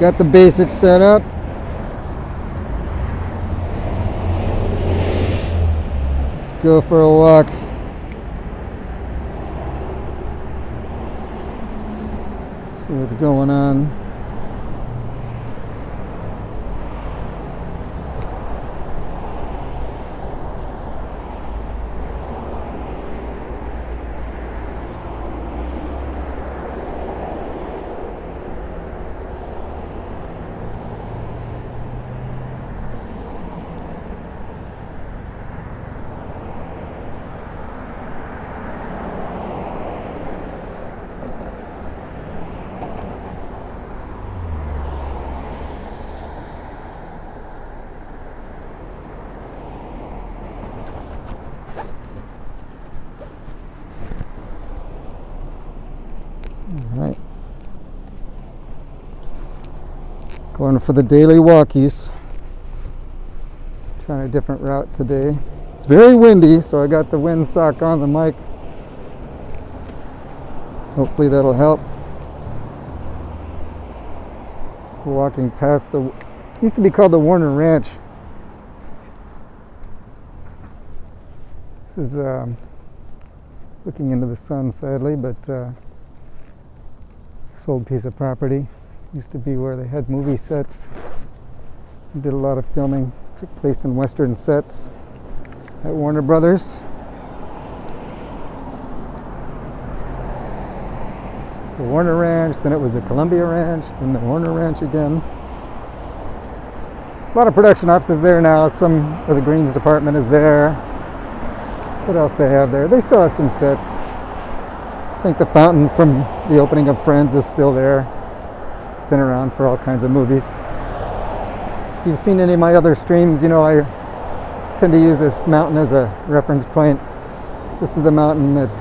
Got the basics set up. Let's go for a walk. See what's going on. Alright. Going for the daily walkies. Trying a different route today. It's very windy, so I got the windsock on the mic. Hopefully that'll help. We're walking past the, used to be called the Warner Ranch. This is looking into the sun, sadly, but this old piece of property used to be where they had movie sets. Did a lot of filming. Took place in Western sets at Warner Brothers. The Warner Ranch, then it was the Columbia Ranch, then the Warner Ranch again. A lot of production offices there now. Some of the Greens department is there. What else they have there? They still have some sets. I think the fountain from the opening of Friends is still there. It's been around for all kinds of movies. If you've seen any of my other streams, you know I tend to use this mountain as a reference point. This is the mountain that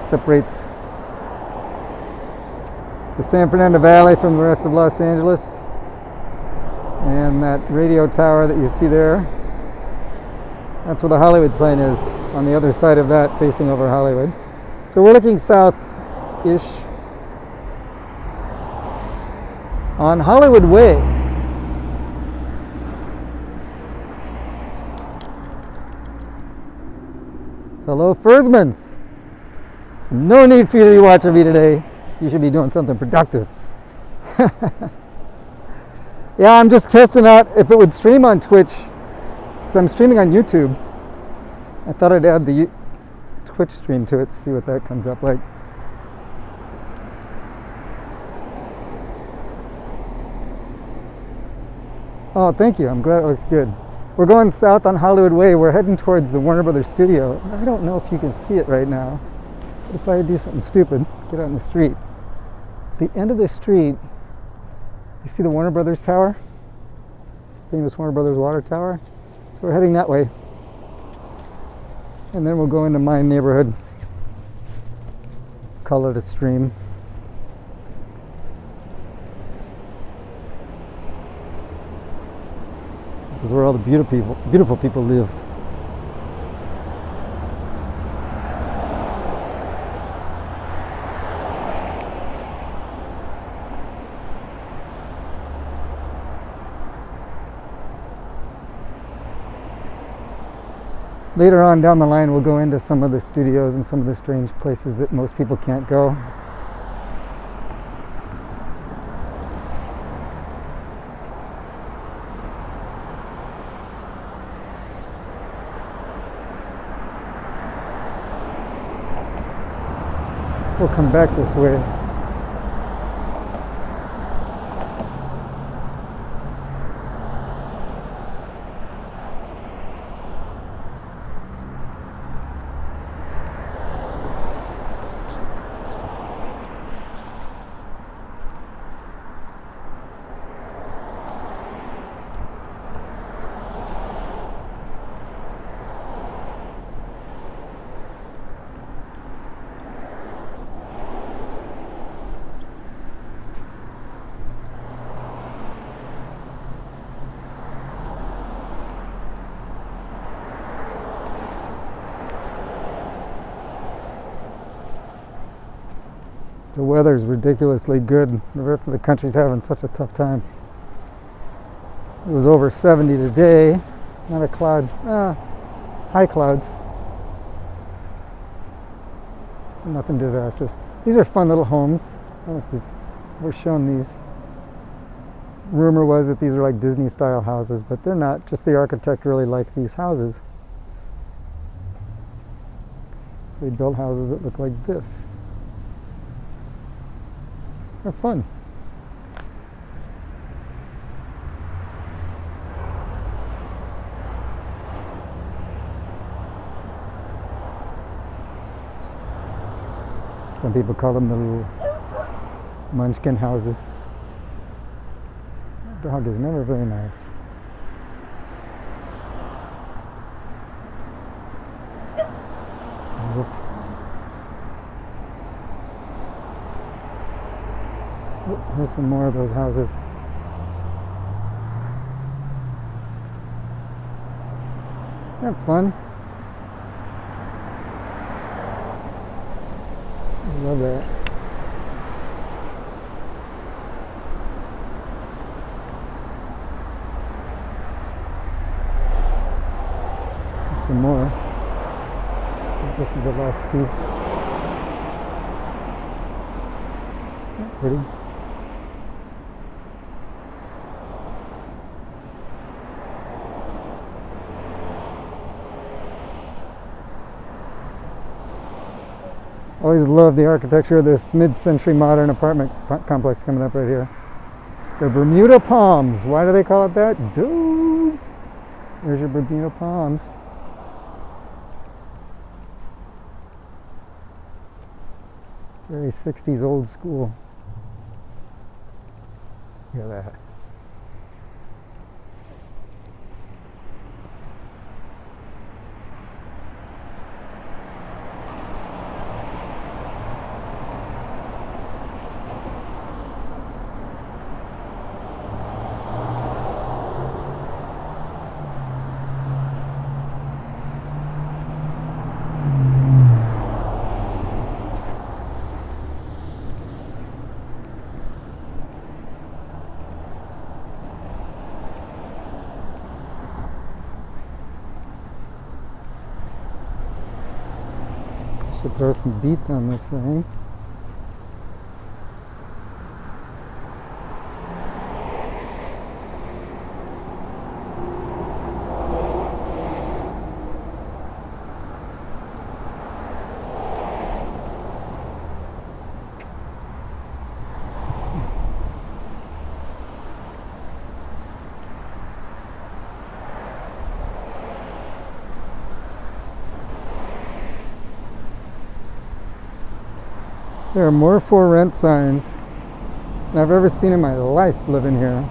separates the San Fernando Valley from the rest of Los Angeles. And that radio tower that you see there, that's where the Hollywood sign is, on the other side of that, facing over Hollywood. So we're looking south-ish on Hollywood Way. Hello, Fursmans. There's no need for you to be watching me today. You should be doing something productive. Yeah, I'm just testing out if it would stream on Twitch, because I'm streaming on YouTube. I thought I'd add the Twitch stream to it, see what that comes up like. Oh, thank you. I'm glad it looks good. We're going south on Hollywood Way. We're heading towards the Warner Brothers studio. I don't know if you can see it right now. But if I do something stupid, get out in the street. The end of the street, you see the Warner Brothers tower? Famous Warner Brothers water tower? So we're heading that way. And then we'll go into my neighborhood. Call it a stream. This is where all the beautiful people live. Later on down the line, we'll go into some of the studios and some of the strange places that most people can't go. We'll come back this way. the weather's ridiculously good. The rest of the country's having such a tough time. It was over 70 today. Not a cloud. High clouds. Nothing disastrous. These are fun little homes. I don't know if we're shown these. Rumor was that these are like Disney style houses, but they're not. Just the architect really liked these houses. So he built houses that look like this. They're fun. Some people call them the little munchkin houses. That dog is never very nice. Here's some more of those houses. Isn't that fun? I love that. There's some more. I think this is the last two. Isn't that pretty? Always love the architecture of this mid-century modern apartment complex coming up right here. The Bermuda Palms. Why do they call it that? Dude! There's your Bermuda Palms. Very 60s old school. Look at that. Should throw some beats on this thing. There are more for rent signs than I've ever seen in my life living here.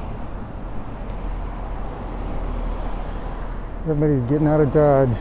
Everybody's getting out of Dodge.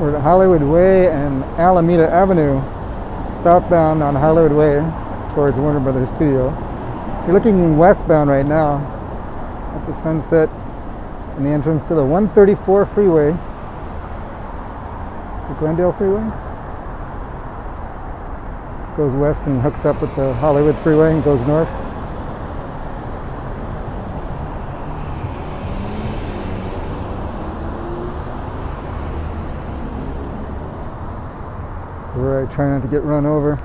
We're at Hollywood Way and Alameda Avenue, southbound on Hollywood Way towards Warner Brothers Studio. You're looking westbound right now at the Sunset and the entrance to the 134 freeway, the Glendale Freeway. Goes west and hooks up with the Hollywood Freeway and goes north. So where I try not to get run over.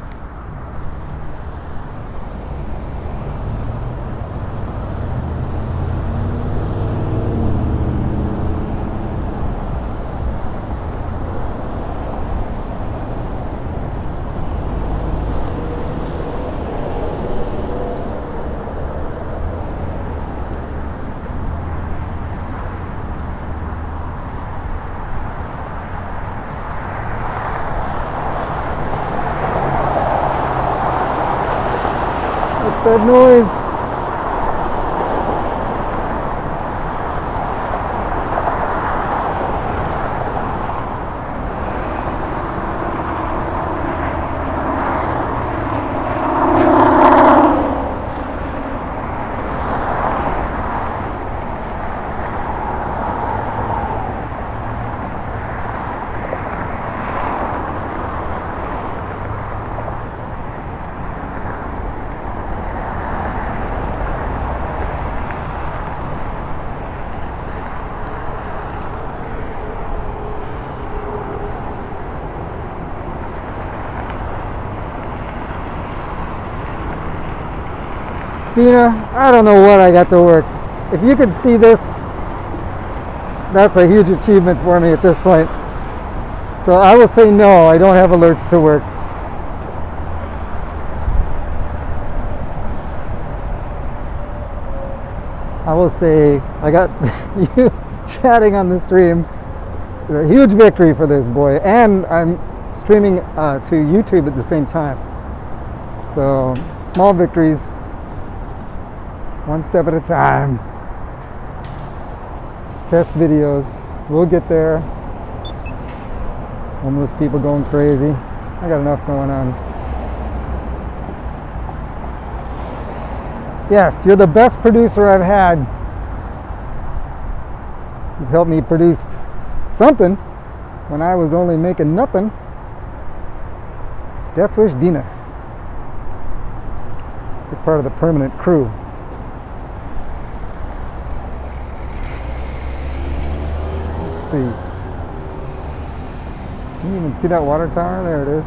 What's that noise? Dina, I don't know what I got to work. If you could see this, that's a huge achievement for me at this point. So I will say no, I don't have alerts to work. I will say I got you chatting on the stream. A huge victory for this boy, and I'm streaming to YouTube at the same time. So small victories, one step at a time. Test videos, we'll get there. Homeless people going crazy. I got enough going on. Yes, you're the best producer I've had. You've helped me produce something when I was only making nothing. Deathwish Dina. You're part of the permanent crew. Let's see. Can you even see that water tower? There it is.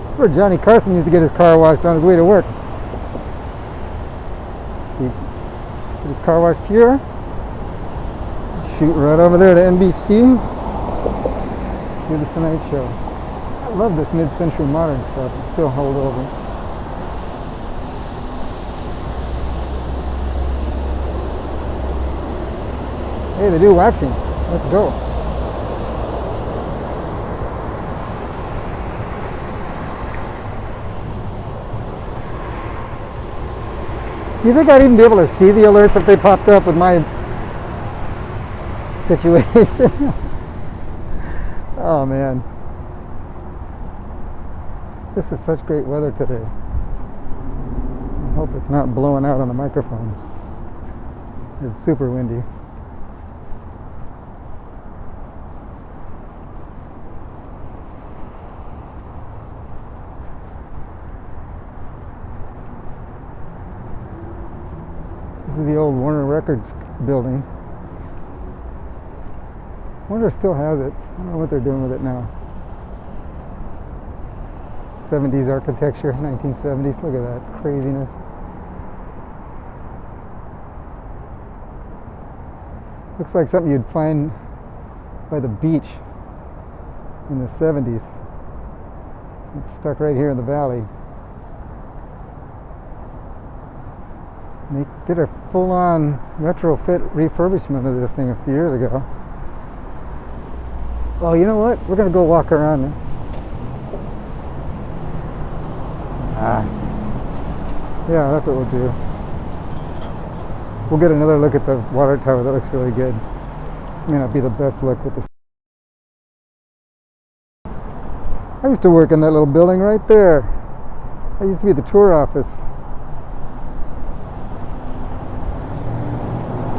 This is where Johnny Carson used to get his car washed on his way to work. He get his car washed here. Shoot right over there to NBC. Do the Tonight Show. I love this mid-century modern stuff. It's still held over. Hey, they do waxing. Let's go. Do you think I'd even be able to see the alerts if they popped up with my situation? Oh man. This is such great weather today. I hope it's not blowing out on the microphone. It's super windy. This is the old Warner Records building. Warner still has it. I don't know what they're doing with it now. 70s architecture, 1970s. Look at that craziness. Looks like something you'd find by the beach in the 70s. It's stuck right here in the valley. They did a full-on retrofit refurbishment of this thing a few years ago. Oh, you know what? We're gonna go walk around. Yeah, that's what we'll do. We'll get another look at the water tower. That looks really good. May not be the best look with the. I used to work in that little building right there. I used to be at the tour office.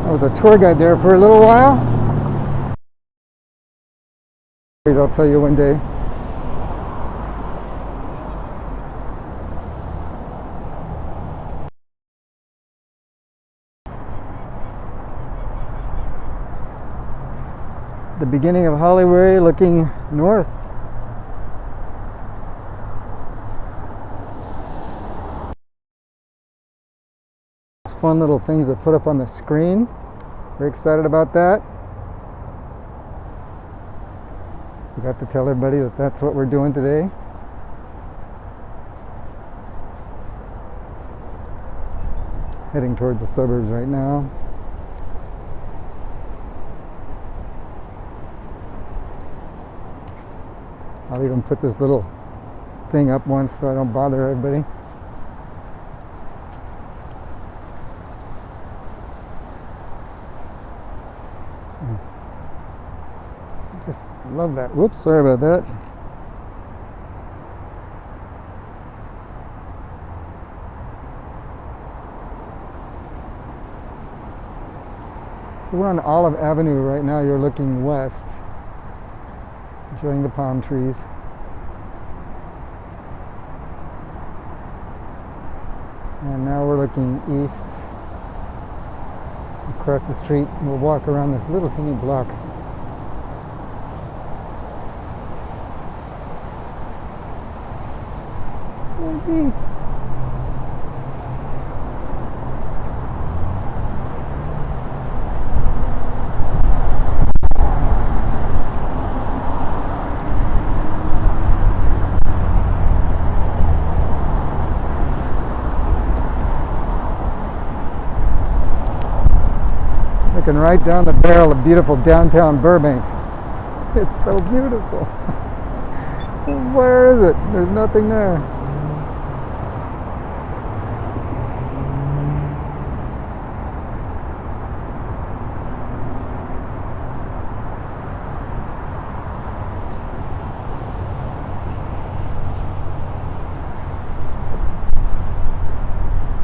I was a tour guide there for a little while. I'll tell you one day. The beginning of Hollywood looking north. Fun little things to put up on the screen. Very excited about that. We got to tell everybody that that's what we're doing today. Heading towards the suburbs right now. I'll even put this little thing up once so I don't bother everybody. Just love that. Whoops, sorry about that. So we're on Olive Avenue right now. You're looking west, enjoying the palm trees. And now we're looking east. Across the street, we'll walk around this little teeny block. Maybe. Looking right down the barrel of beautiful downtown Burbank. It's so beautiful. Where is it? There's nothing there.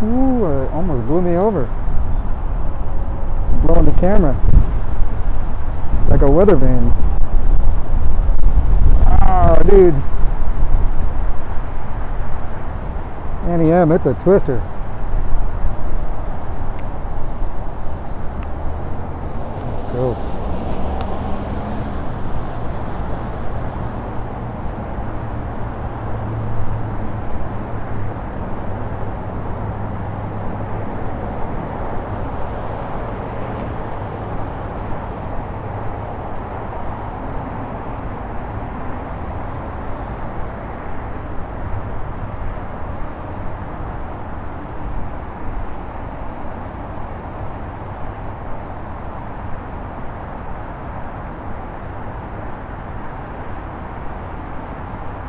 Ooh, it almost blew me over. Blowing the camera like a weather vane. Oh, dude. Annie M, it's a twister. Let's go.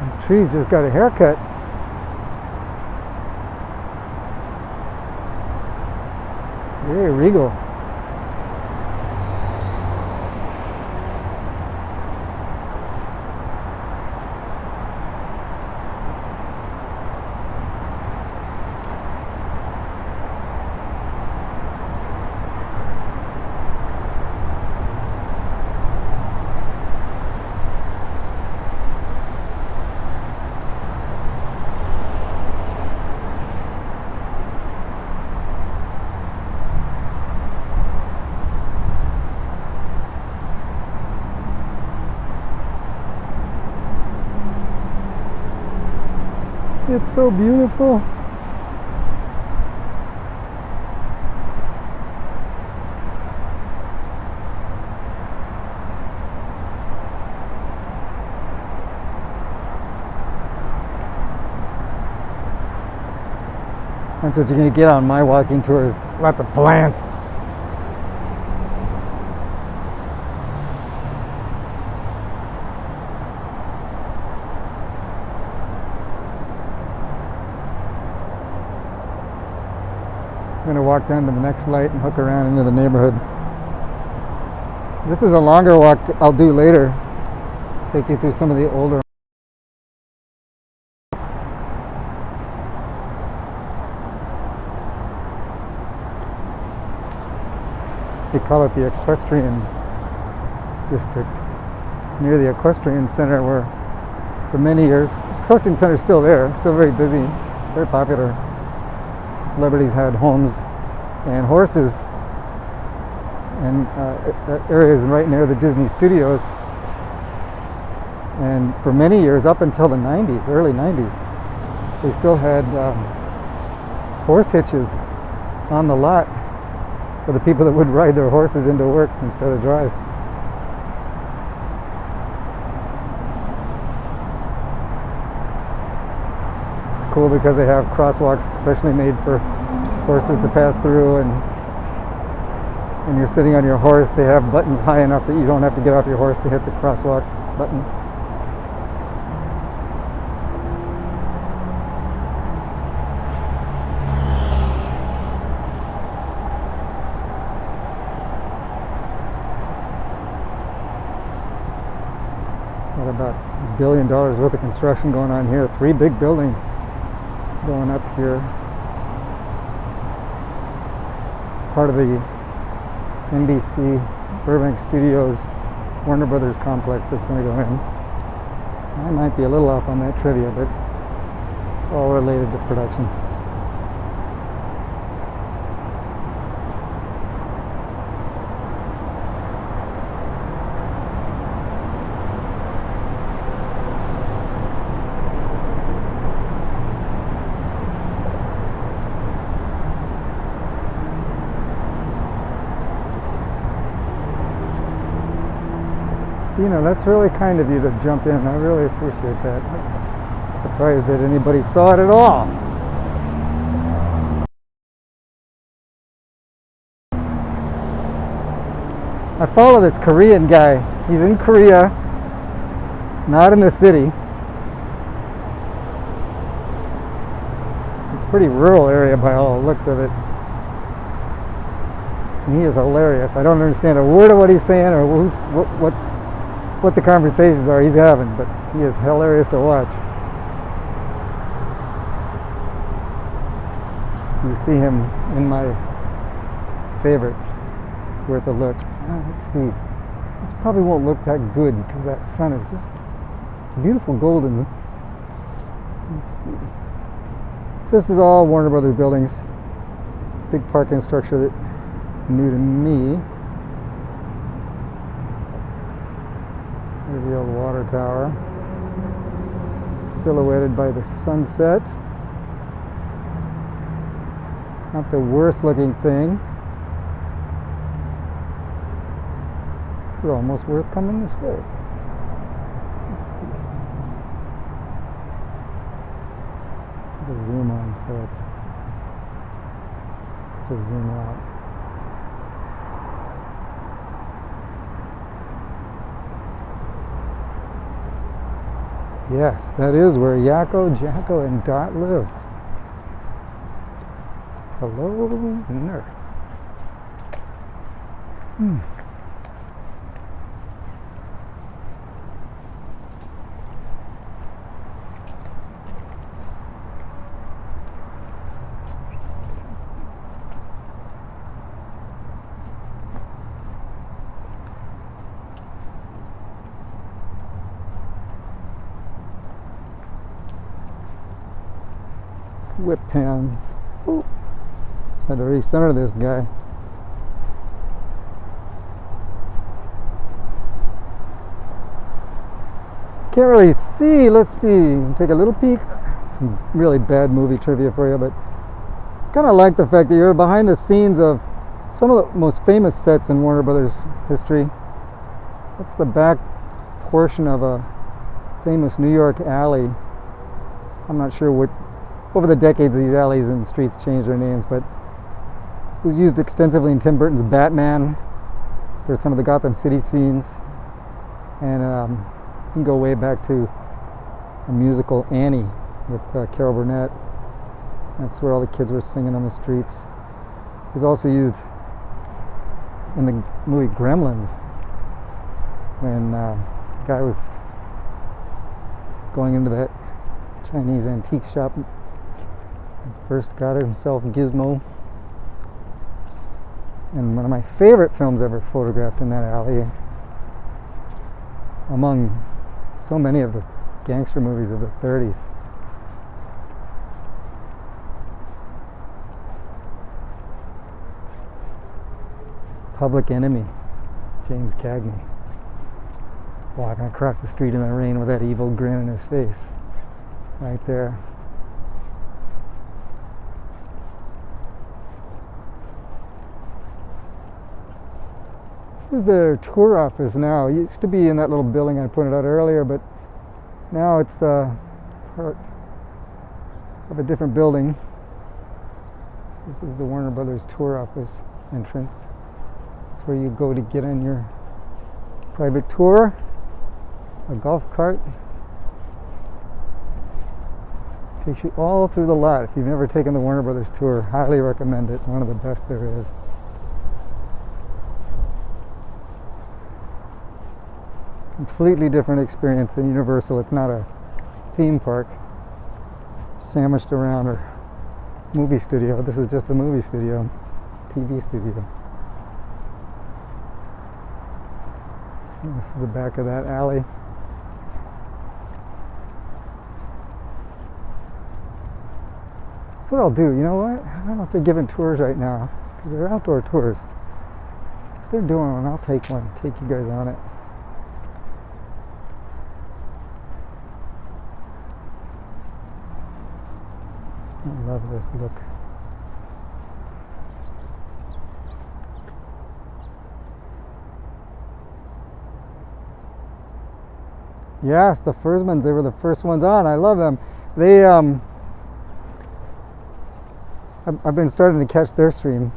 These trees just got a haircut. Very regal. It's so beautiful. That's what you're going to get on my walking tours. Lots of plants. I'm going to walk down to the next light and hook around into the neighborhood. This is a longer walk I'll do later. Take you through some of the older. They call it the Equestrian District. It's near the Equestrian Center where for many years, Equestrian Center is still there, still very busy, very popular. Celebrities had homes and horses, and that area is right near the Disney Studios. And for many years, up until the 90s, early 90s, they still had horse hitches on the lot for the people that would ride their horses into work instead of drive. It's cool because they have crosswalks specially made for horses to pass through, and when you're sitting on your horse, they have buttons high enough that you don't have to get off your horse to hit the crosswalk button. Got about $1 billion worth of construction going on here. 3 big buildings going up here. It's part of the NBC Burbank Studios Warner Brothers complex that's going to go in. I might be a little off on that trivia, but it's all related to production. Dina, that's really kind of you to jump in. I really appreciate that. I'm surprised that anybody saw it at all. I follow this Korean guy. He's in Korea, not in the city. A pretty rural area by all the looks of it. And he is hilarious. I don't understand a word of what he's saying or what the conversations are he's having, but he is hilarious to watch. You see him in my favorites. It's worth a look. Let's see. This probably won't look that good because that sun is just, it's beautiful golden. Let me see. So this is all Warner Brothers buildings. Big parking structure that's new to me. There's the old water tower, silhouetted by the sunset. Not the worst looking thing. It's almost worth coming this way. Let's see. The zoom on so it's to zoom out. Yes, that is where Yakko, Jacko, and Dot live. Hello, Nerf. Whip pan. Ooh. Had to recenter this guy. Can't really see. Let's see. Take a little peek. Some really bad movie trivia for you, but kind of like the fact that you're behind the scenes of some of the most famous sets in Warner Brothers history. That's the back portion of a famous New York alley. I'm not sure what over the decades, these alleys and streets changed their names, but it was used extensively in Tim Burton's Batman for some of the Gotham City scenes. And you can go way back to a musical, Annie, with Carol Burnett. That's where all the kids were singing on the streets. It was also used in the movie Gremlins, when the guy was going into that Chinese antique shop and first got himself Gizmo. And one of my favorite films ever photographed in that alley, among so many of the gangster movies of the 30s. Public Enemy, James Cagney, walking across the street in the rain with that evil grin on his face, right there. This is their tour office now. It used to be in that little building I pointed out earlier, but now it's part of a different building. This is the Warner Brothers tour office entrance. It's where you go to get on your private tour. A golf cart takes you all through the lot. If you've never taken the Warner Brothers tour, highly recommend it. One of the best there is. Completely different experience than Universal. It's not a theme park sandwiched around a movie studio. This is just a movie studio, TV studio. And this is the back of that alley. That's what I'll do. You know what? I don't know if they're giving tours right now, because they're outdoor tours. If they're doing one, I'll take one. Take you guys on it. I love this look. Yes, the Fursmans, they were the first ones on. I love them. They I've been starting to catch their stream.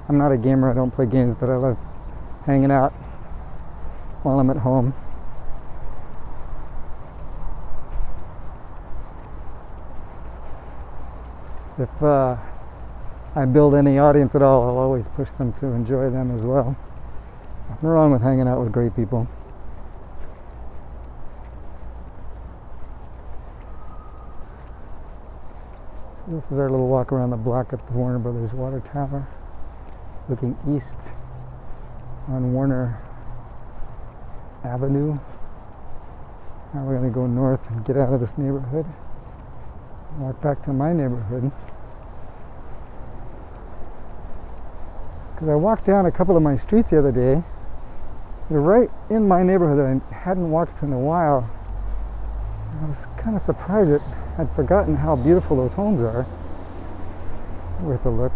I'm not a gamer, I don't play games, but I love hanging out while I'm at home. If I build any audience at all, I'll always push them to enjoy them as well. Nothing wrong with hanging out with great people. So this is our little walk around the block at the Warner Brothers Water Tower, looking east on Warner Avenue. Now we're going to go north and get out of this neighborhood. Walk back to my neighborhood, because I walked down a couple of my streets the other day. They're right in my neighborhood that I hadn't walked in a while. I was kind of surprised that I'd forgotten how beautiful those homes are. Worth a look.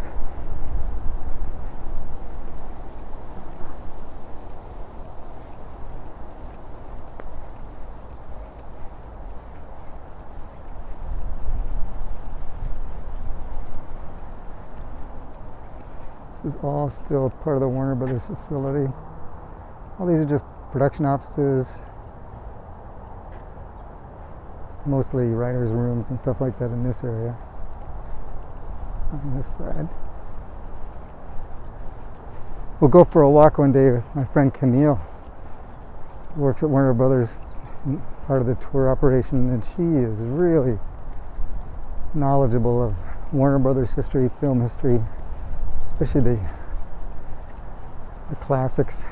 This is all still part of the Warner Brothers facility. All these are just production offices, mostly writers' rooms and stuff like that in this area. On this side. We'll go for a walk one day with my friend Camille, who works at Warner Brothers, part of the tour operation, and she is really knowledgeable of Warner Brothers history, film history, especially the classics.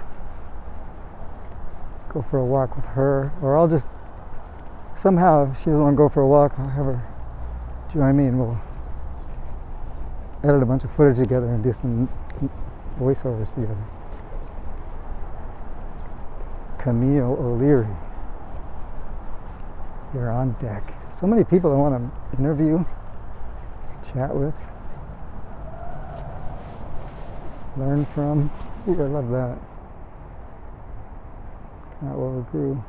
Go for a walk with her, or I'll just somehow, if she doesn't want to go for a walk, I'll have her join me and we'll edit a bunch of footage together and do some voiceovers together. Camille O'Leary, you're on deck. So many people I want to interview, chat with, learn from. Ooh, I love that. Kind of overgrew.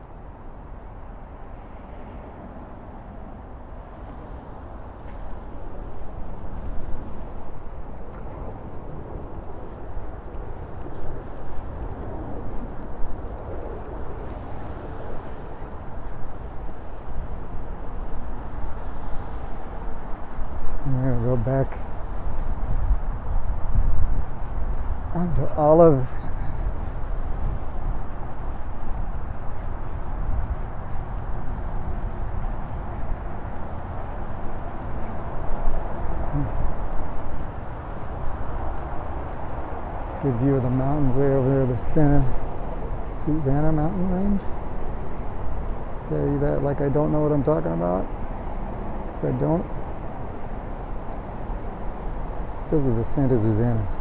go back onto Olive. Good view of the mountains way over there, the Santa Susana mountain range. Say that like I don't know what I'm talking about, because I don't. Those are the Santa Susanas.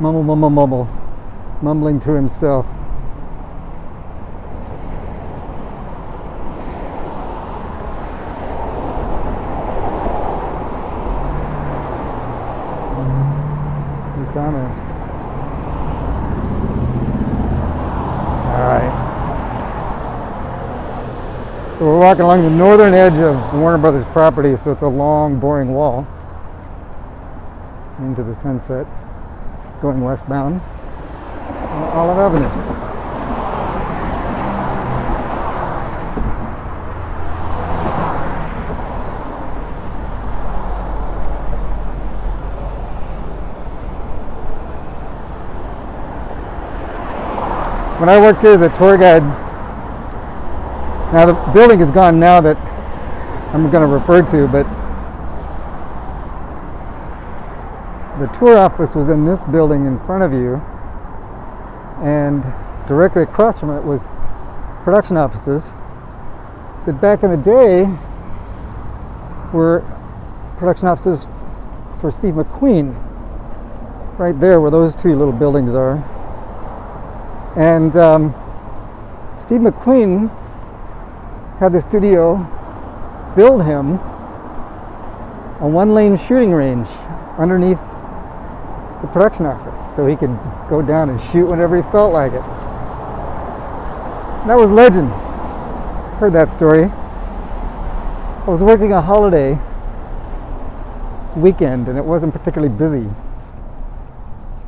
Mumble, mumble, mumble, mumbling to himself. Comments. All right. So we're walking along the northern edge of Warner Brothers property, so it's a long, boring wall into the sunset, going westbound on Olive Avenue. When I worked here as a tour guide, now the building is gone now that I'm going to refer to, but the tour office was in this building in front of you, and directly across from it was production offices that back in the day were production offices for Steve McQueen, right there where those two little buildings are. And Steve McQueen had the studio build him a one-lane shooting range underneath the production office, so he could go down and shoot whenever he felt like it. That was legend. Heard that story. I was working a holiday weekend, and it wasn't particularly busy.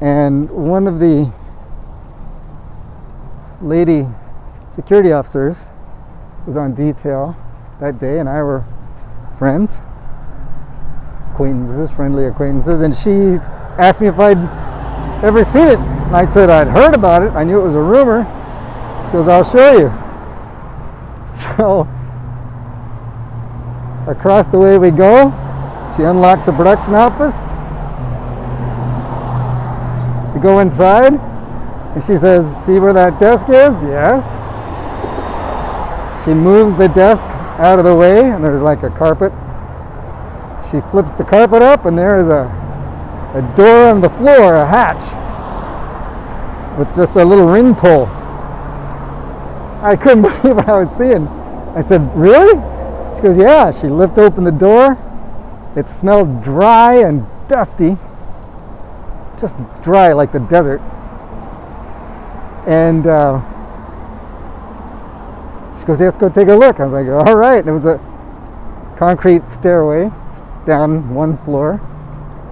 And one of the lady security officers was on detail that day, and I were friends, acquaintances, friendly acquaintances, and she asked me if I'd ever seen it, and I said I'd heard about it. I knew it was a rumor. She goes, "I'll show you." So across the way we go, she unlocks the production office. We go inside, and she says, "See where that desk is?" Yes. She moves the desk out of the way, and there's like a carpet. She flips the carpet up, and there is a door on the floor, a hatch, with just a little ring pull. I couldn't believe what I was seeing. I said, "Really?" She goes, "Yeah." She lifted open the door. It smelled dry and dusty, just dry like the desert. And she goes, "Let's go take a look." I was like, "All right." And it was a concrete stairway down one floor,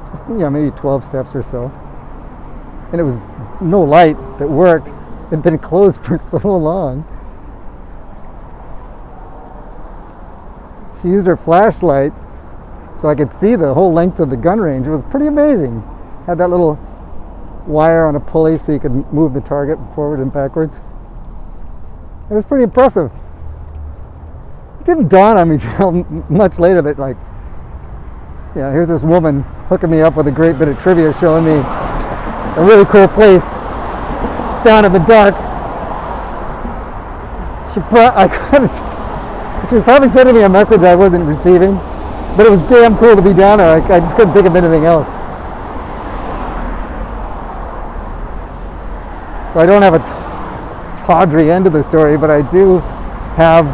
just maybe 12 steps or so. And it was no light that worked. It had been closed for so long. She used her flashlight so I could see the whole length of the gun range. It was pretty amazing. Had that little wire on a pulley so you could move the target forward and backwards. It was pretty impressive. It didn't dawn on me till much later that, like, here's this woman hooking me up with a great bit of trivia, showing me a really cool place down in the dark. She was probably sending me a message I wasn't receiving, but it was damn cool to be down there. I just couldn't think of anything else. So I don't have a tawdry end of the story, but I do have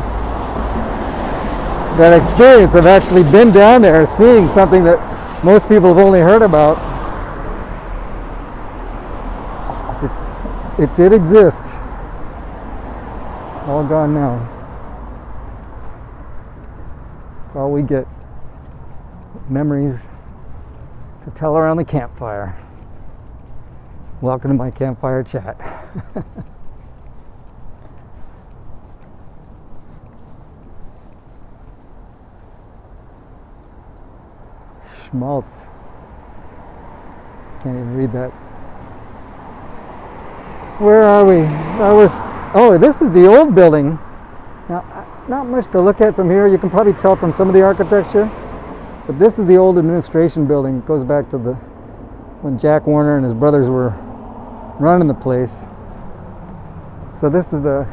that experience of actually been down there, seeing something that most people have only heard about. It did exist. All gone now. That's all we get. Memories to tell around the campfire. Welcome to my campfire chat. Schmaltz. Can't even read that. Where are we? Oh, this is the old building. Now, not much to look at from here. You can probably tell from some of the architecture, but this is the old administration building. It goes back to when Jack Warner and his brothers were running the place. So this is the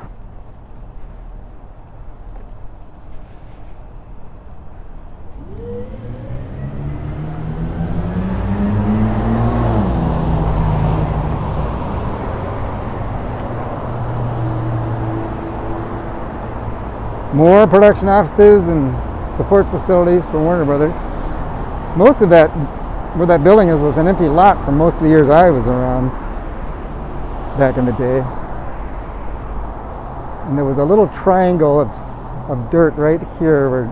more production offices and support facilities for Warner Brothers. Most of that, where that building is, was an empty lot for most of the years I was around back in the day. And there was a little triangle of dirt right here where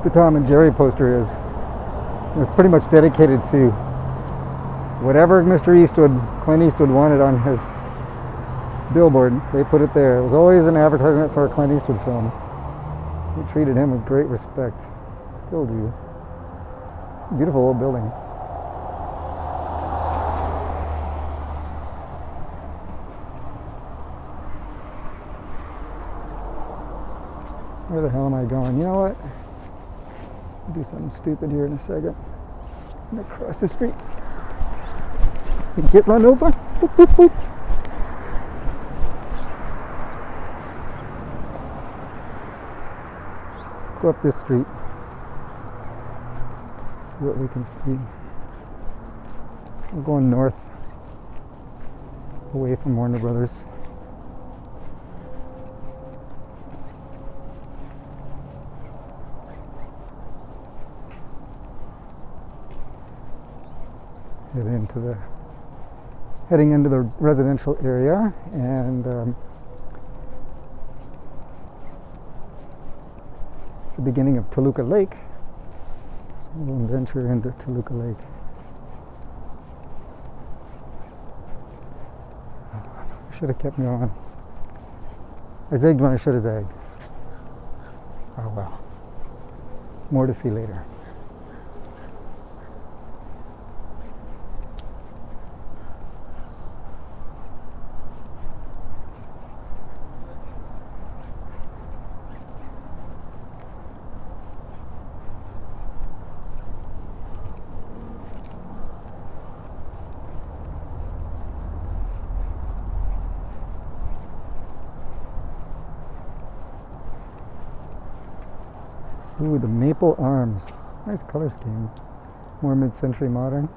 the Tom and Jerry poster is. It was pretty much dedicated to whatever Clint Eastwood wanted on his billboard. They put it there. It was always an advertisement for a Clint Eastwood film. They treated him with great respect. Still do. Beautiful old building. Where the hell am I going? You know what? I'll do something stupid here in a second. I'm gonna cross the street. You get run over. Boop, boop, boop. Go up this street. See what we can see. We're going north, away from Warner Brothers. Heading into the residential area, and the beginning of Toluca Lake. So we'll venture into Toluca Lake. I should have kept going. I zigged when I should have zagged. Oh well. More to see later. Ooh, the Maple Arms. Nice color scheme. More mid-century modern.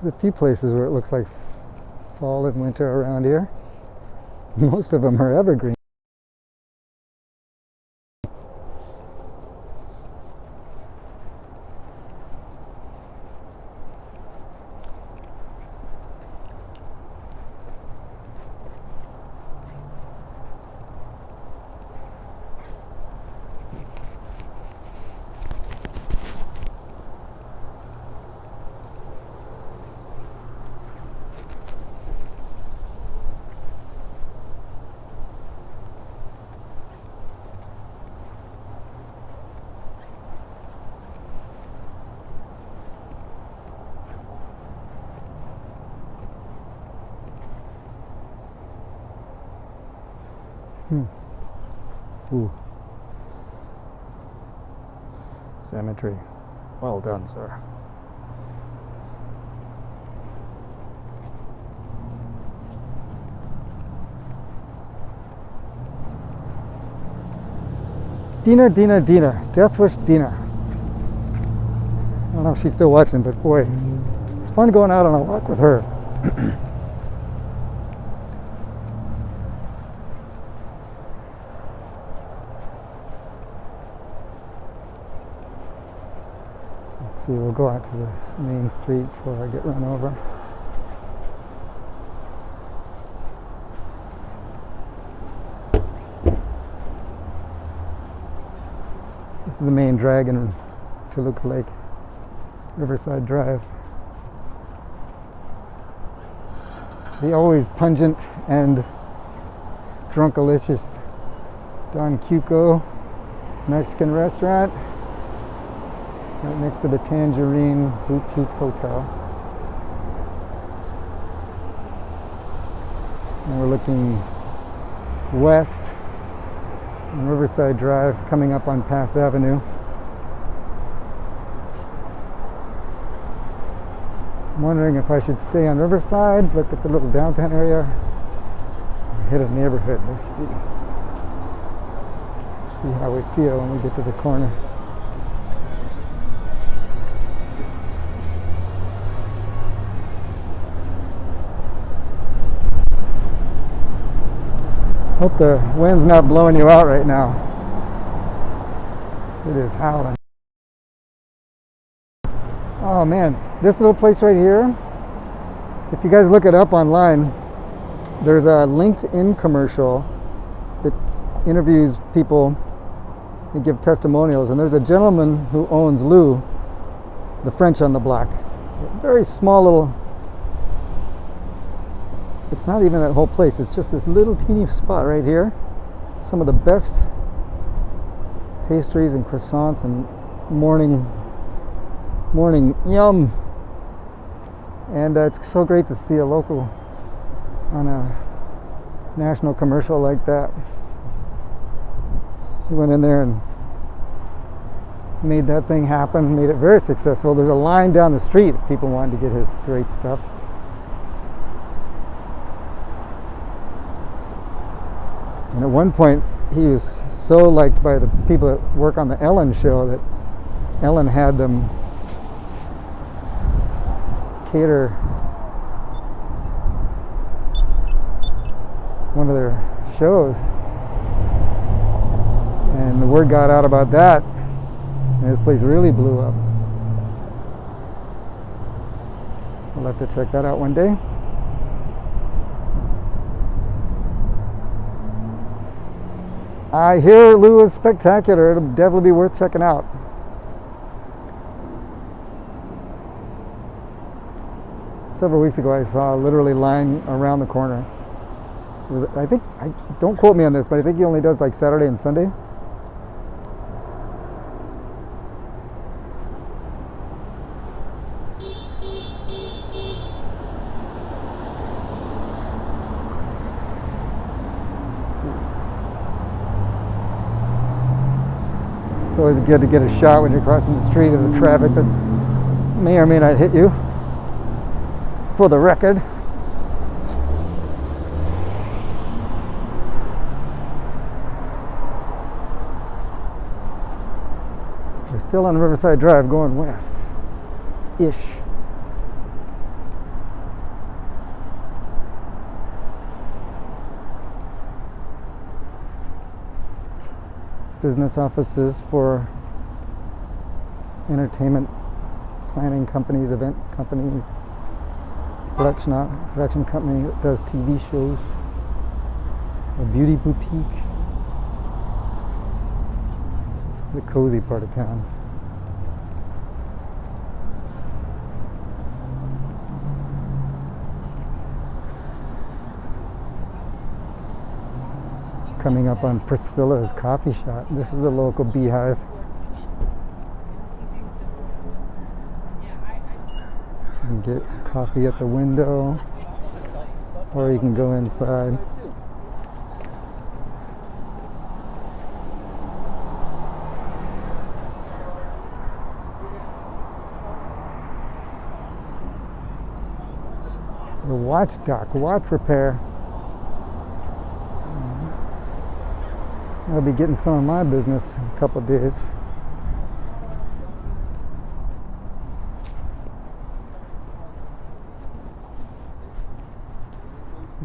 There's a few places where it looks like fall and winter around here. Most of them are evergreen. Ooh. Cemetery. Well done, sir. Dina, Death Wish Dina. I don't know if she's still watching, but boy, it's fun going out on a walk with her. Let's see, we'll go out to this main street before I get run over. This is the main drag in Toluca Lake, Riverside Drive. The always pungent and Drunkalicious Don Cuco Mexican restaurant right next to the Tangerine Boutique Hotel. And we're looking west on Riverside Drive, coming up on Pass Avenue. I'm wondering if I should stay on Riverside, look at the little downtown area, or hit a neighborhood. Let's see how we feel when we get to the corner. Hope the wind's not blowing you out right now. It is howling. Oh man, this little place right here, if you guys look it up online, there's a LinkedIn commercial that interviews people and give testimonials, and there's a gentleman who owns Lou, the French on the Block. It's a very small little, it's not even that whole place, it's just this little teeny spot right here. Some of the best pastries and croissants and morning yum. And it's so great to see a local on a national commercial like that. He went in there and made that thing happen, made it very successful. There's a line down the street if people wanted to get his great stuff. And at one point, he was so liked by the people that work on the Ellen show that Ellen had them cater one of their shows. And the word got out about that, and his place really blew up. We'll have to check that out one day. I hear Lou is spectacular. It'll definitely be worth checking out. Several weeks ago, I saw literally lying around the corner. It was, I think, don't quote me on this, but I think he only does like Saturday and Sunday. It's always good to get a shot when you're crossing the street of the traffic that may or may not hit you. For the record. We're still on Riverside Drive going west-ish. Business offices for entertainment planning companies, event companies, production company that does TV shows, a beauty boutique. This is the cozy part of town. Coming up on Priscilla's Coffee Shop. This is the local beehive. You can get coffee at the window, or you can go inside. The watch dock, watch repair. I'll be getting some of my business in a couple of days.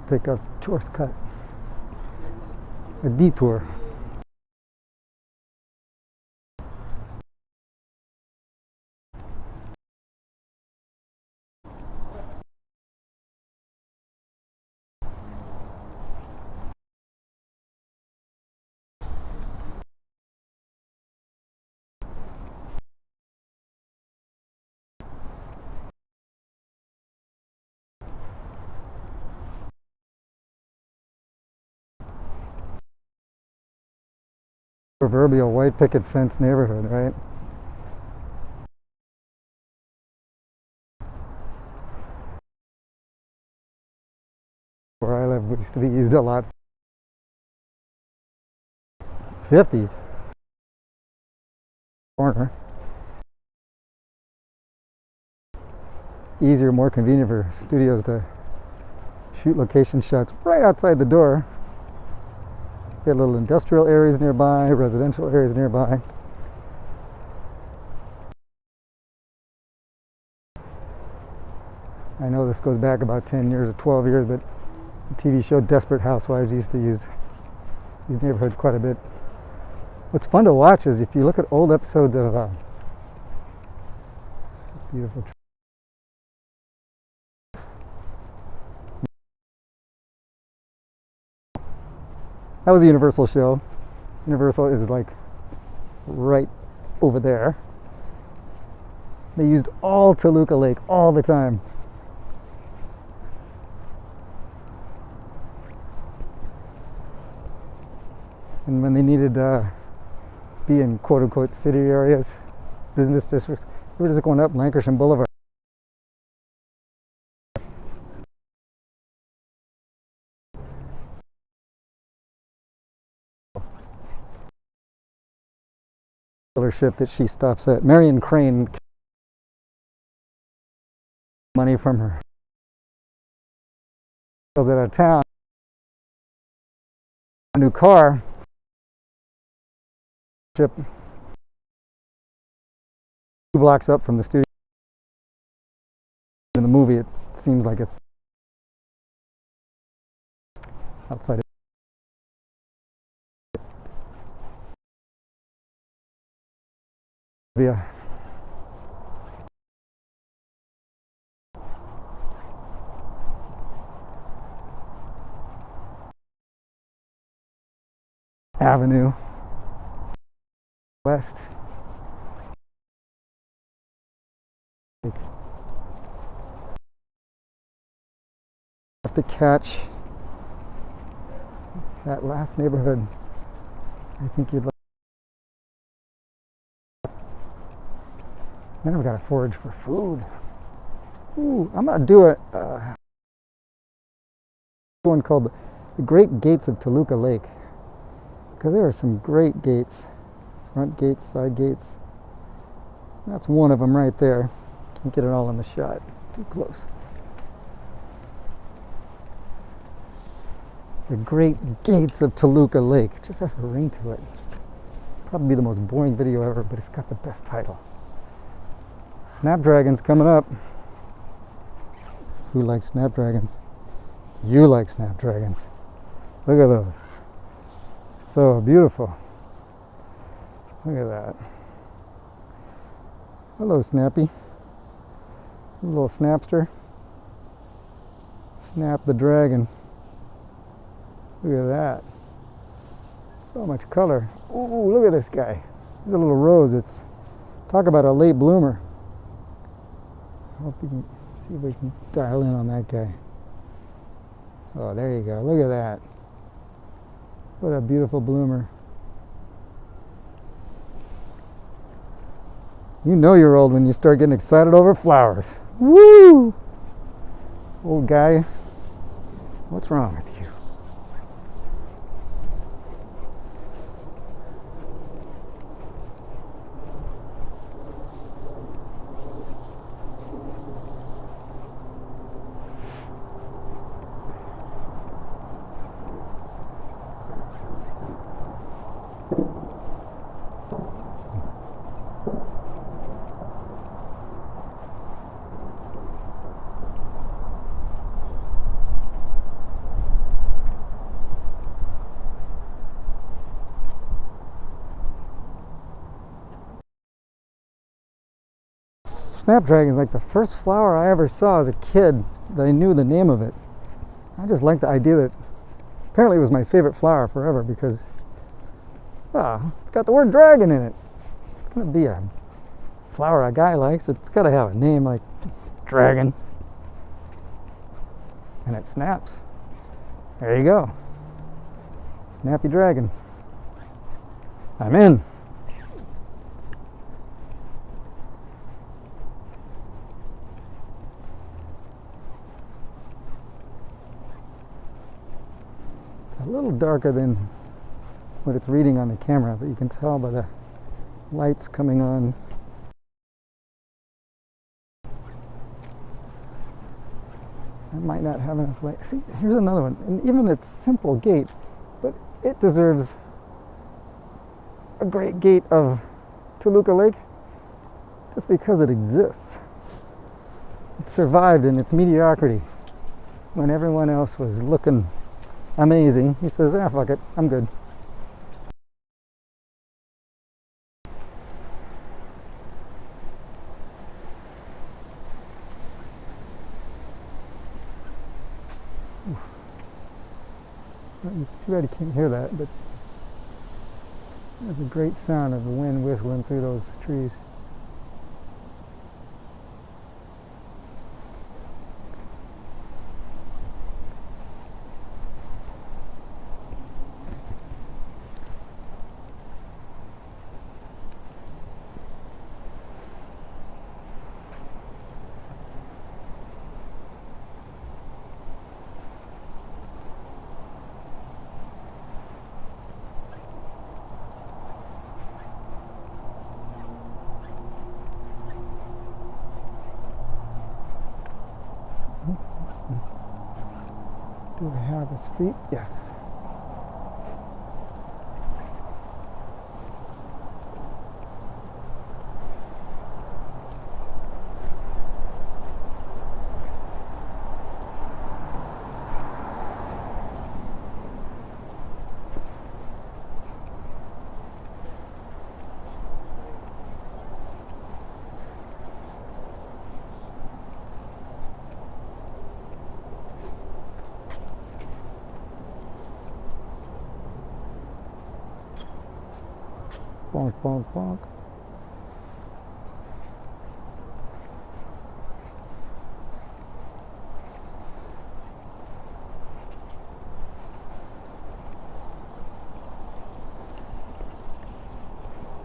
Take a shortcut, a detour. Proverbial white picket fence neighborhood, right? Where I live used to be used a lot. 50s corner. Easier, more convenient for studios to shoot location shots right outside the door. Get little industrial areas nearby, residential areas nearby. I know this goes back about 10 years or 12 years, but the TV show Desperate Housewives used to use these neighborhoods quite a bit. What's fun to watch is if you look at old episodes of this beautiful. That was a Universal show. Universal is like right over there. They used all Toluca Lake all the time. And when they needed be in quote-unquote city areas, business districts, they were just going up Lankershim Boulevard. Dealership that she stops at. Marion Crane, money from her, goes out of town, a new car, ship 2 blocks up from the studio. In the movie, it seems like it's outside of via Avenue West. Have to catch that last neighborhood. I think you'd like. Then I've got to forage for food. Ooh, I'm gonna do a one called the Great Gates of Toluca Lake, because there are some great gates, front gates, side gates. That's one of them right there. Can't get it all in the shot. Too close. The Great Gates of Toluca Lake. It just has a ring to it. Probably the most boring video ever, but it's got the best title. Snapdragons coming up. Who likes snapdragons? You like snapdragons. Look at those. So beautiful. Look at that. Hello, Snappy. A little snapster. Snap the dragon. Look at that. So much color. Ooh, look at this guy. There's a little rose. It's, talk about a late bloomer. Hope you can see if we can dial in on that guy. Oh, there you go. Look at that. What a beautiful bloomer. You know you're old when you start getting excited over flowers. Woo! Old guy, what's wrong with you? Snapdragon is like the first flower I ever saw as a kid that I knew the name of it. I just liked the idea that apparently it was my favorite flower forever because it's got the word dragon in it. It's going to be a flower a guy likes. It's got to have a name like dragon. And it snaps. There you go. Snappy dragon. I'm in. It's a little darker than what it's reading on the camera, but you can tell by the lights coming on. I might not have enough light. See, here's another one. And even its simple gate, but it deserves a great gate of Toluca Lake just because it exists. It survived in its mediocrity when everyone else was looking amazing. He says, ah, fuck it, I'm good. Too bad you can't hear that, but there's a great sound of the wind whistling through those trees. Do I have a street? Yes. Bonk, bonk, bonk.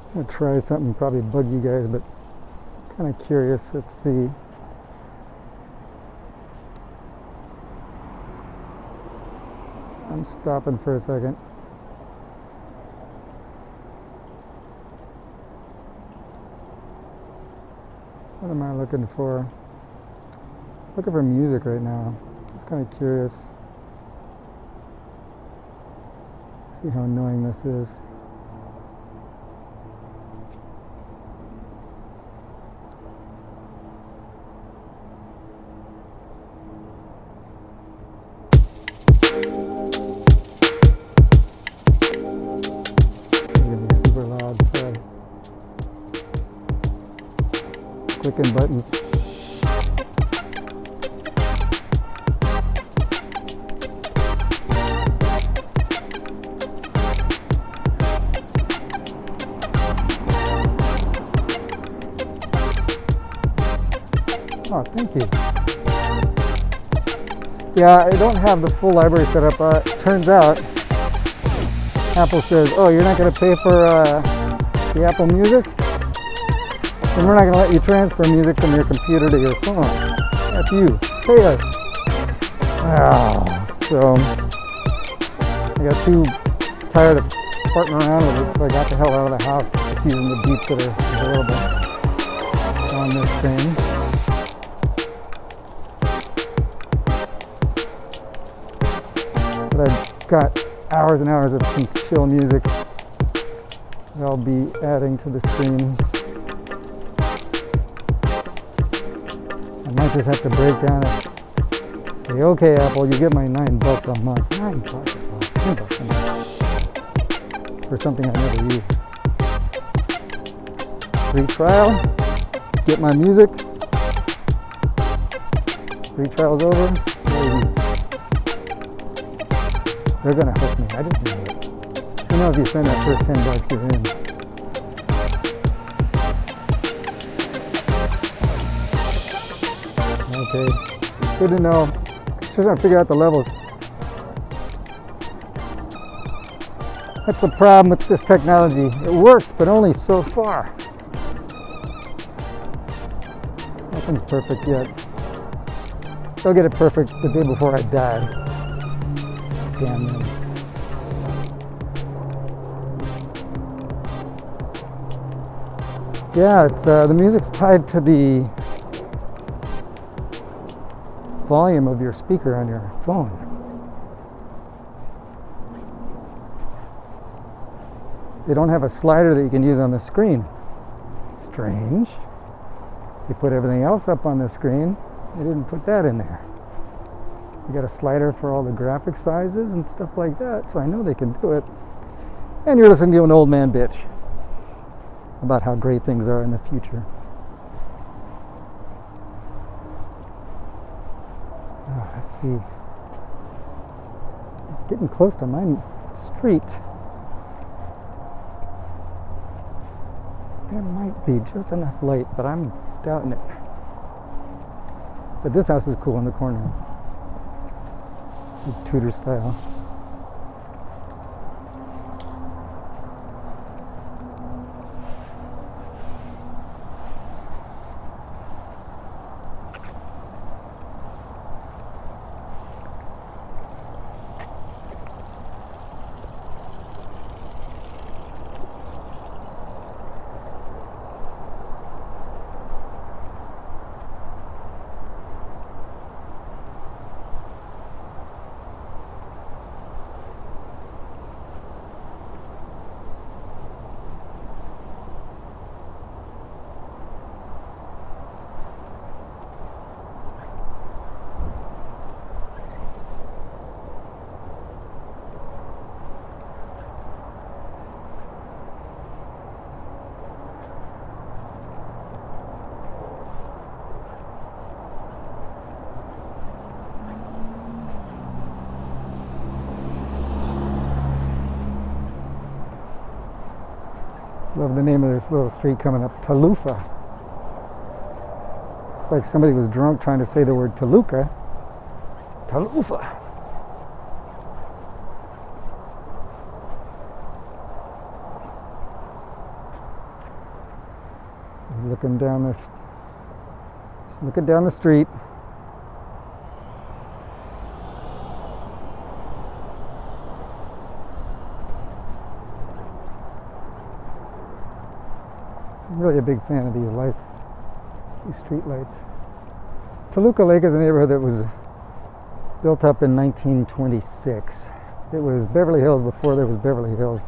I'm gonna try something, probably bug you guys, but kind of curious. Let's see. I'm stopping for a second. What am I looking for? Looking for music right now. Just kind of curious. See how annoying this is. It's gonna be super loud, so clicking buttons. Oh, thank you. Yeah, I don't have the full library set up. Turns out, Apple says, oh, you're not going to pay for the Apple Music? Then we're not going to let you transfer music from your computer to your phone. That's you. Pay us. So, I got too tired of farting around with it, so I got the hell out of the house using the beats that are available on this thing. But I've got hours and hours of some chill music that I'll be adding to the streams. I might just have to break down and say, okay, Apple, you get my $9 a month. $9 a month, $10 a month for something I never use. Free trial, get my music. Free trial's over. They're gonna hook me. I didn't know it. You know, if you spend that first $10, you're in. Okay, good to know. Just trying to figure out the levels. That's the problem with this technology. It works, but only so far. Nothing's perfect yet. They'll get it perfect the day before I die. Damn them. Yeah, it's the music's tied to the volume of your speaker on your phone. They don't have a slider that you can use on the screen. Strange. They put everything else up on the screen. They didn't put that in there. You got a slider for all the graphic sizes and stuff like that, so I know they can do it. And you're listening to an old man bitch about how great things are in the future. Oh, let's see. Getting close to my street. There might be just enough light, but I'm doubting it. But this house is cool in the corner. Tudor style. Love the name of this little street coming up, Tolufa. It's like somebody was drunk trying to say the word Toluca. Tolufa. Just looking down the street. I'm really a big fan of these lights, these street lights. Toluca Lake is a neighborhood that was built up in 1926. It was Beverly Hills before there was Beverly Hills,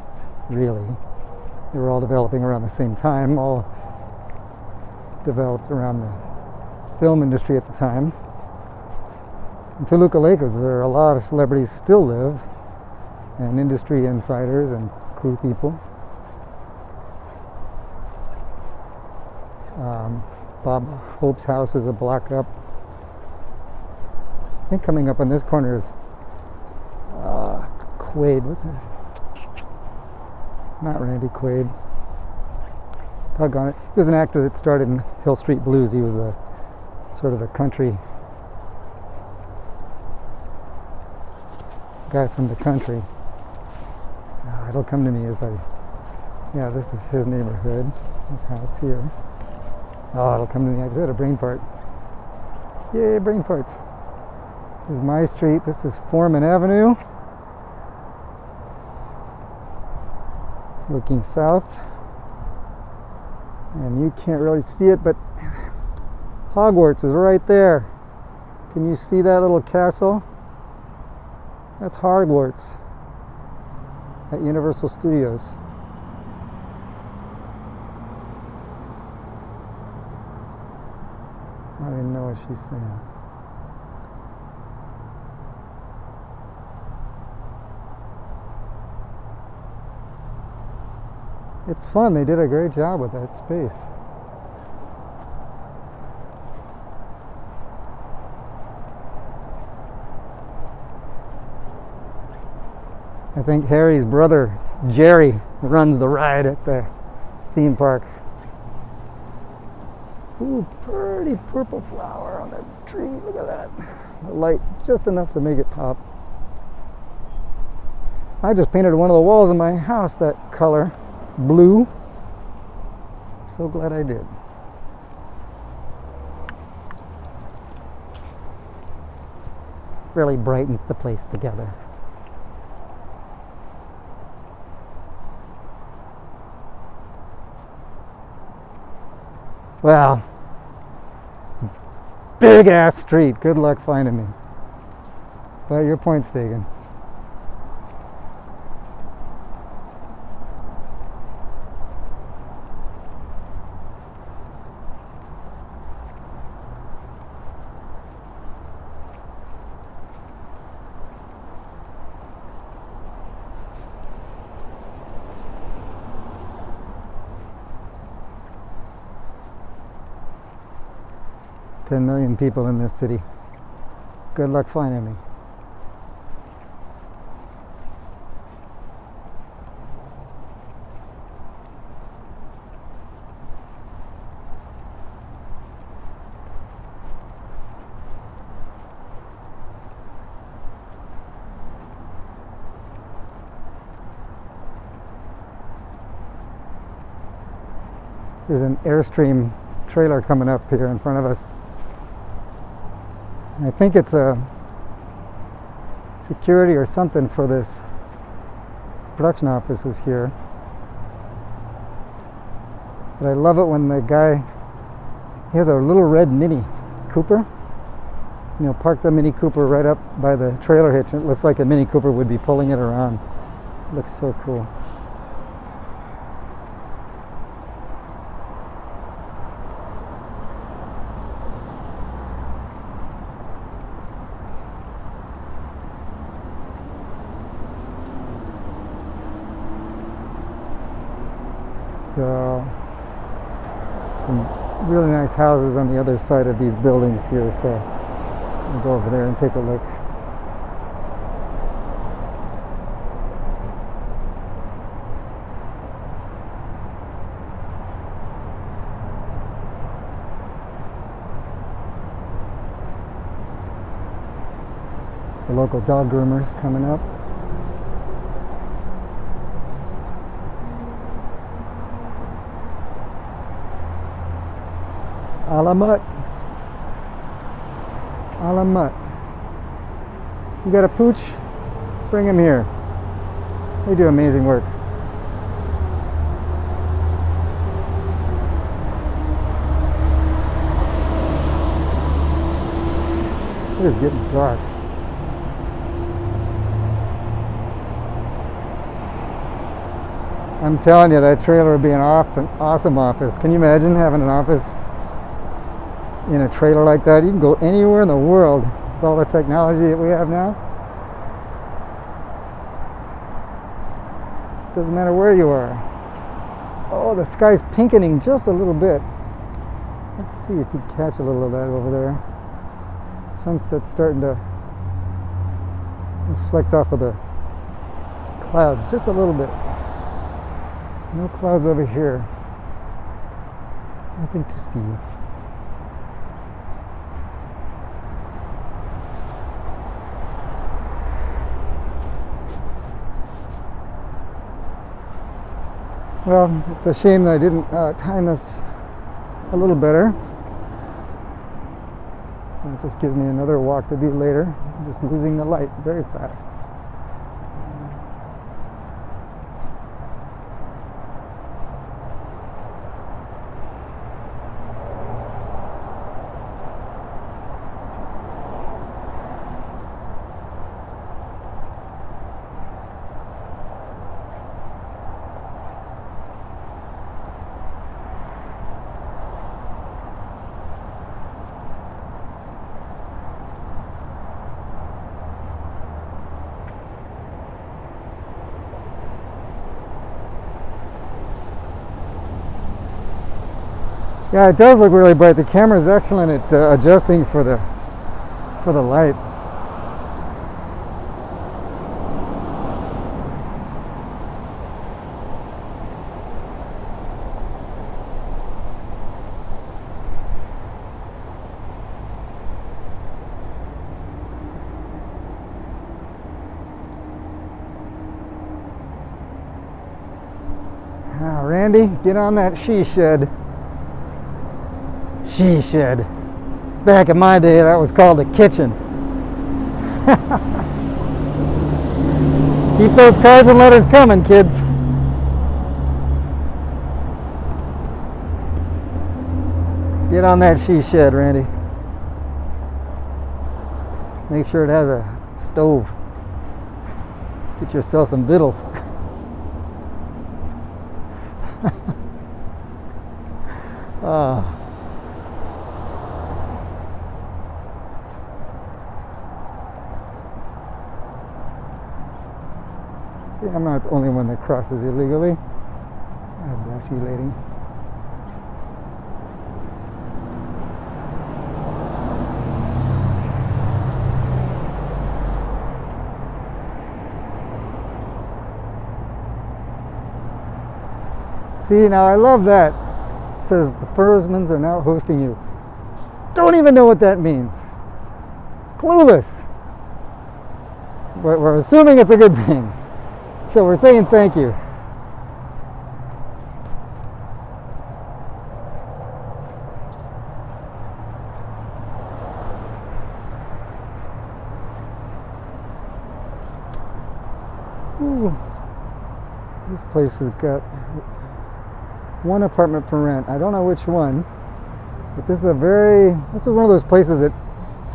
really. They were all developing around the same time, all developed around the film industry at the time. In Toluca Lake is where a lot of celebrities still live, and industry insiders and crew people. Bob Hope's house is a block up. I think coming up on this corner is Quaid. What's his? Not Randy Quaid. Doggone it. He was an actor that starred in Hill Street Blues. He was the sort of a country guy from the country. It'll come to me as yeah, this is his neighborhood, his house here. Oh, it'll come to me. I just had a brain fart. Yay, brain farts. This is my street. This is Foreman Avenue. Looking south. And you can't really see it, but Hogwarts is right there. Can you see that little castle? That's Hogwarts at Universal Studios. I don't even know what she's saying. It's fun. They did a great job with that space. I think Harry's brother, Jerry, runs the ride at the theme park. Ooh, pretty purple flower on the tree. Look at that. The light just enough to make it pop. I just painted one of the walls of my house that color, blue. So glad I did. Really brightens the place together. Well, big ass street. Good luck finding me. But your point's taken. $10 million people in this city. Good luck finding me. There's an Airstream trailer coming up here in front of us. I think it's a security or something for this production offices here. But I love it when the guy, he has a little red Mini Cooper, and he'll park the Mini Cooper right up by the trailer hitch, and it looks like a Mini Cooper would be pulling it around. It looks so cool. So, some really nice houses on the other side of these buildings here, so I'll go over there and take a look. The local dog groomers coming up. Alamut. Alamut. You got a pooch? Bring him here. They do amazing work. It is getting dark. I'm telling you, that trailer would be an awesome office. Can you imagine having an office in a trailer like that? You can go anywhere in the world with all the technology that we have now. Doesn't matter where you are. Oh, the sky's pinkening just a little bit. Let's see if we catch a little of that over there. Sunset's starting to reflect off of the clouds just a little bit. No clouds over here. Nothing to see. Well, it's a shame that I didn't time this a little better. It just gives me another walk to do later. I'm just losing the light very fast. Yeah, it does look really bright. The camera is excellent at adjusting for the light. Randy, get on that she shed. She shed. Back in my day, that was called a kitchen. Keep those cards and letters coming, kids. Get on that she shed, Randy. Make sure it has a stove. Get yourself some vittles. See, I'm not the only one that crosses illegally. God bless you, lady. See, now I love that. It says the Fursmans are now hosting you. Don't even know what that means. Clueless. But we're assuming it's a good thing. So we're saying thank you. Ooh. This place has got one apartment for rent. I don't know which one, but this is one of those places that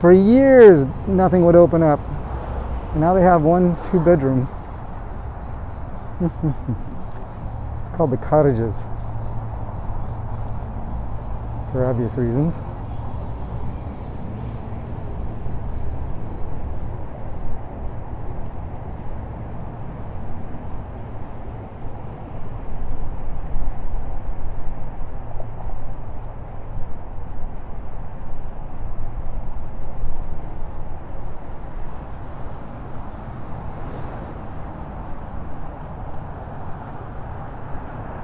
for years nothing would open up, and now they have 1 2-bedroom. It's called the Cottages for obvious reasons.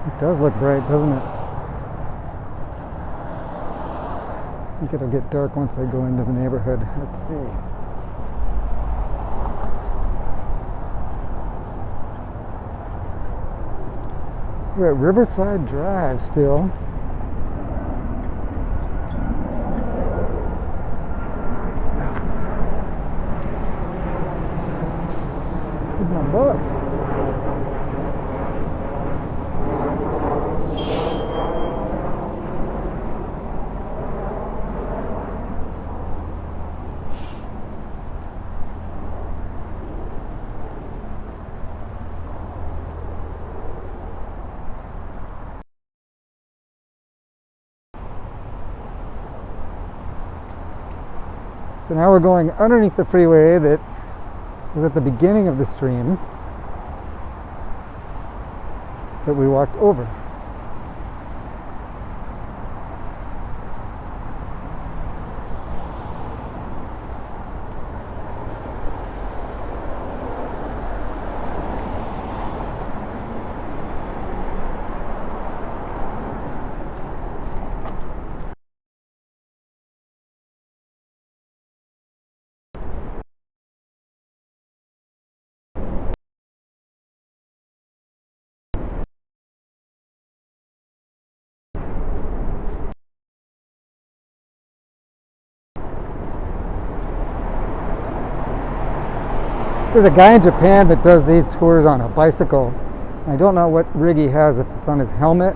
It does look bright, doesn't it? I think it'll get dark once I go into the neighborhood. Let's see. We're at Riverside Drive still. Here's my bus. So now we're going underneath the freeway that was at the beginning of the stream that we walked over. There's a guy in Japan that does these tours on a bicycle. I don't know what rig he has, if it's on his helmet.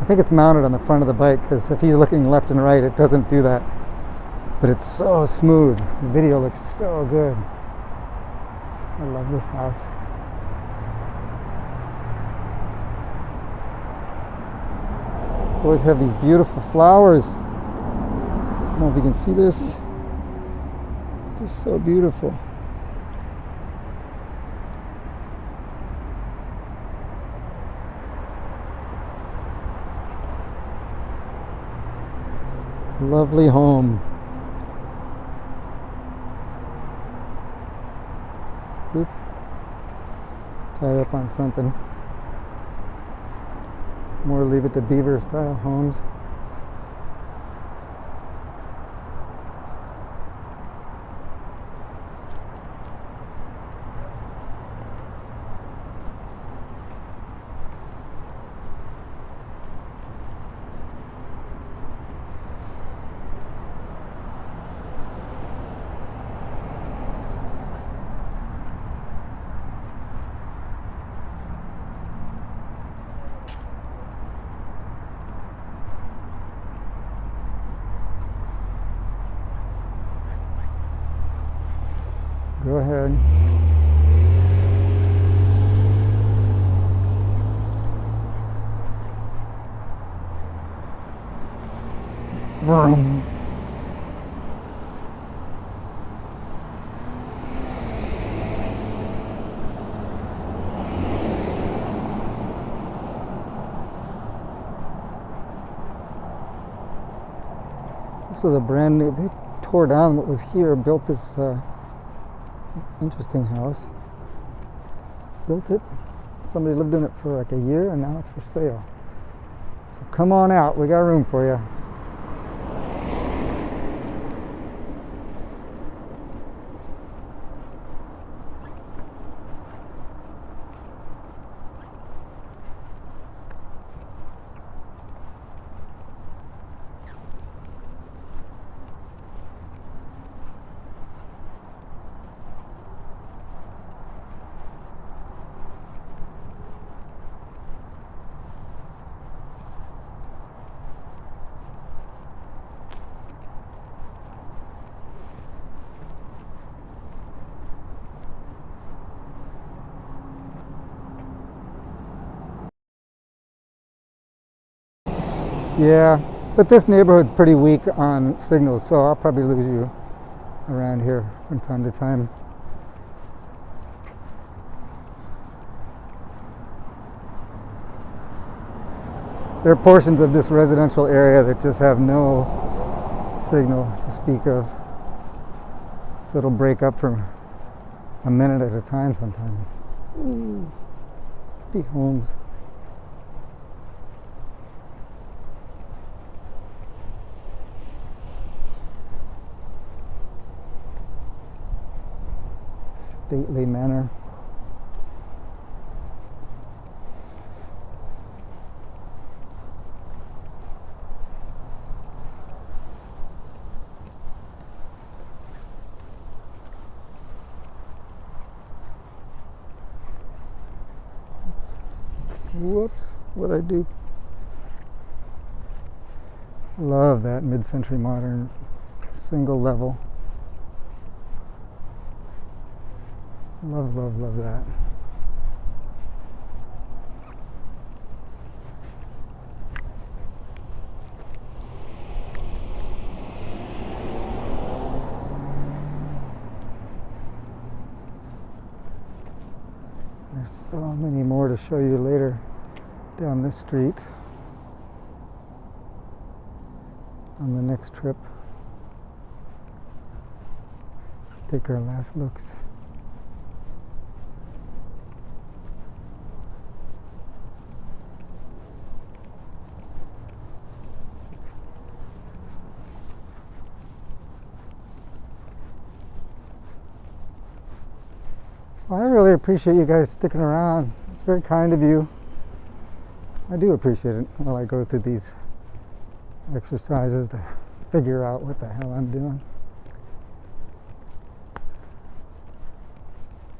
I think it's mounted on the front of the bike, because if he's looking left and right, it doesn't do that. But it's so smooth. The video looks so good. I love this house. Always have these beautiful flowers. I don't know if you can see this. Just so beautiful. Lovely home. Oops. Tied up on something. More Leave It to Beaver style homes. Go ahead. Vroom. This was a brand new, they tore down what was here, built this interesting house. Built it. Somebody lived in it for like a year and now it's for sale. So come on out, we got room for you. Yeah, but this neighborhood's pretty weak on signals, so I'll probably lose you around here from time to time. There are portions of this residential area that just have no signal to speak of. So it'll break up for a minute at a time sometimes. Ooh, pretty homes. Stately manor. Whoops, what'd I do? Love that mid-century modern single level. Love, love, love that. There's so many more to show you later down this street on the next trip. Take our last looks. Well, I really appreciate you guys sticking around. It's very kind of you. I do appreciate it while I go through these exercises to figure out what the hell I'm doing.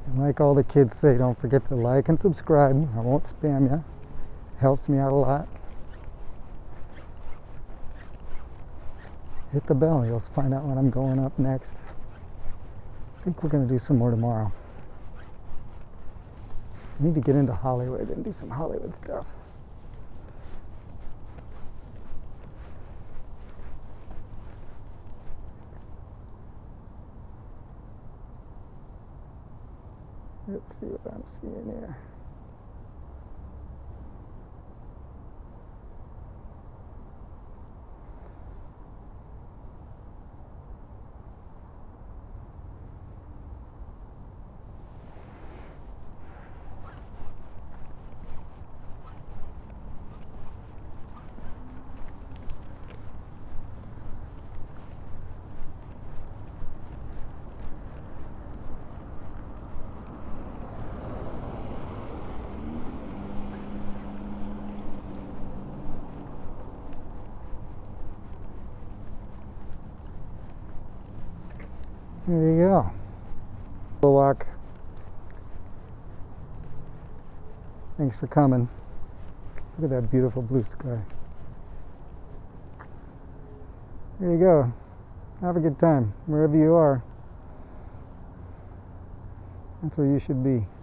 And like all the kids say, don't forget to like and subscribe. I won't spam you. Helps me out a lot. Hit the bell, you'll find out when I'm going up next. I think we're going to do some more tomorrow. I need to get into Hollywood and do some Hollywood stuff. Let's see what I'm seeing here. There you go. We'll walk. Thanks for coming. Look at that beautiful blue sky. There you go. Have a good time wherever you are. That's where you should be.